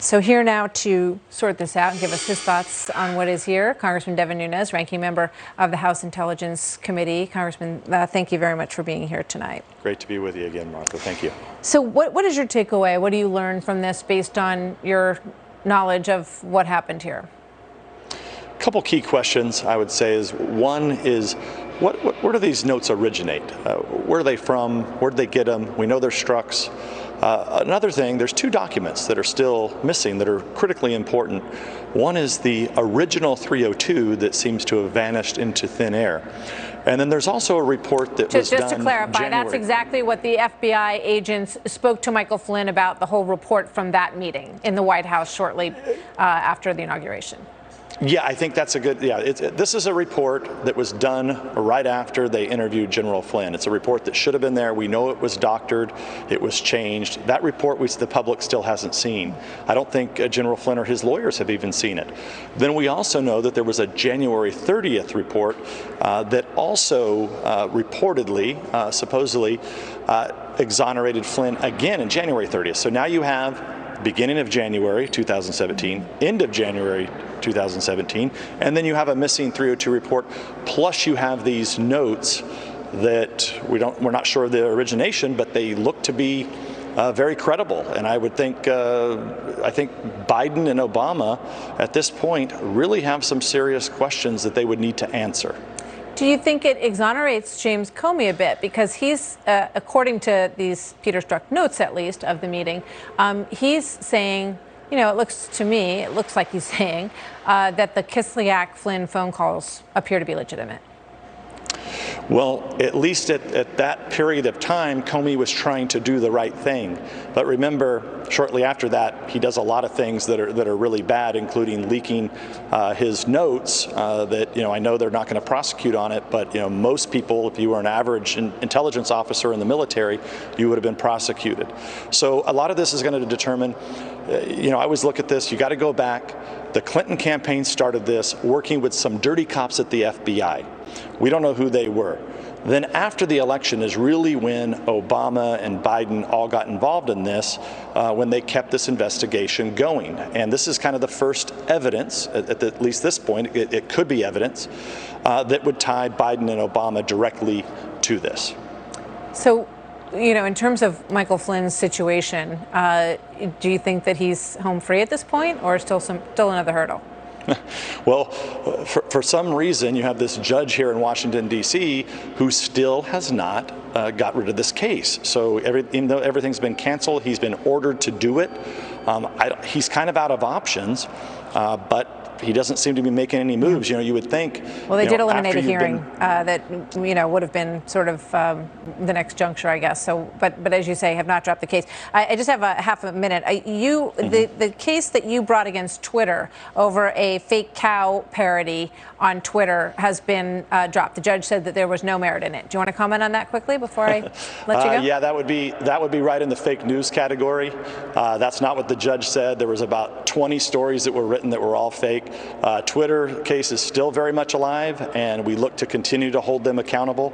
So here now to sort this out and give us his thoughts on what is here, Congressman Devin Nunes, ranking member of the House Intelligence Committee. Congressman, thank you very much for being here tonight. Great to be with you again, Martha. Thank you. So what is your takeaway? What do you learn from this based on your knowledge of what happened here? A couple key questions I would say is, one is, where do these notes originate? Where are they from? Where did they get them? We know they're Strzok's. Another thing, there's two documents that are still missing that are critically important. One is the original 302 that seems to have vanished into thin air. And then there's also a report that was done Just to clarify, that's exactly what the FBI agents spoke to Michael Flynn about, the whole report from that meeting in the White House shortly after the inauguration. Yeah, I think that's a good, this is a report that was done right after they interviewed General Flynn. It's a report that should have been there. We know it was doctored, it was changed. That report the public still hasn't seen. I don't think General Flynn or his lawyers have even seen it. Then we also know that there was a January 30th report that also reportedly, supposedly, exonerated Flynn again in January 30th. So now you have beginning of January 2017, end of January 2017, and then you have a missing 302 report, plus you have these notes that we're not sure of the origination, but they look to be very credible. And I would think, I think Biden and Obama at this point really have some serious questions that they would need to answer. Do you think it exonerates James Comey a bit? Because he's, according to these Peter Strzok notes at least of the meeting, he's saying, you know, it looks like he's saying that the Kislyak-Flynn phone calls appear to be legitimate. Well, at least at that period of time, Comey was trying to do the right thing. But remember, shortly after that, he does a lot of things that are really bad, including leaking his notes that, you know, I know they're not going to prosecute on it, but, you know, most people, if you were an average intelligence officer in the military, you would have been prosecuted. So a lot of this is going to determine, you know, I always look at this, you got to go back. The Clinton campaign started this working with some dirty cops at the FBI. We don't know who they were. Then after the election is really when Obama and Biden all got involved in this, when they kept this investigation going. And this is kind of the first evidence, at least this point, it could be evidence, that would tie Biden and Obama directly to this. So, you know, in terms of Michael Flynn's situation, do you think that he's home free at this point, or still another hurdle? Well, for some reason, you have this judge here in Washington, D.C., who still has not got rid of this case. So even though everything's been canceled, he's been ordered to do it. He's kind of out of options, but he doesn't seem to be making any moves. You know, you would think. Well, they did eliminate a hearing that, you know, would have been sort of the next juncture, I guess. So, but as you say, have not dropped the case. I just have a half a minute. The case that you brought against Twitter over a fake cow parody on Twitter has been dropped. The judge said that there was no merit in it. Do you want to comment on that quickly before I let you go? Yeah, that would be right in the fake news category. That's not what the judge said. There was about 20 stories that were written that were all fake. Twitter case is still very much alive, and we look to continue to hold them accountable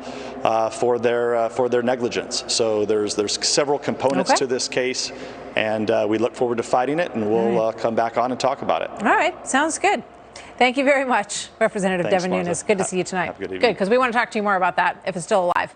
for their negligence. So there's several components to this case, and we look forward to fighting it, and we'll come back on and talk about it. All right, sounds good. Thank you very much, Representative Devin Nunes. Good to see you tonight. Have a good evening. Good, because we want to talk to you more about that if it's still alive.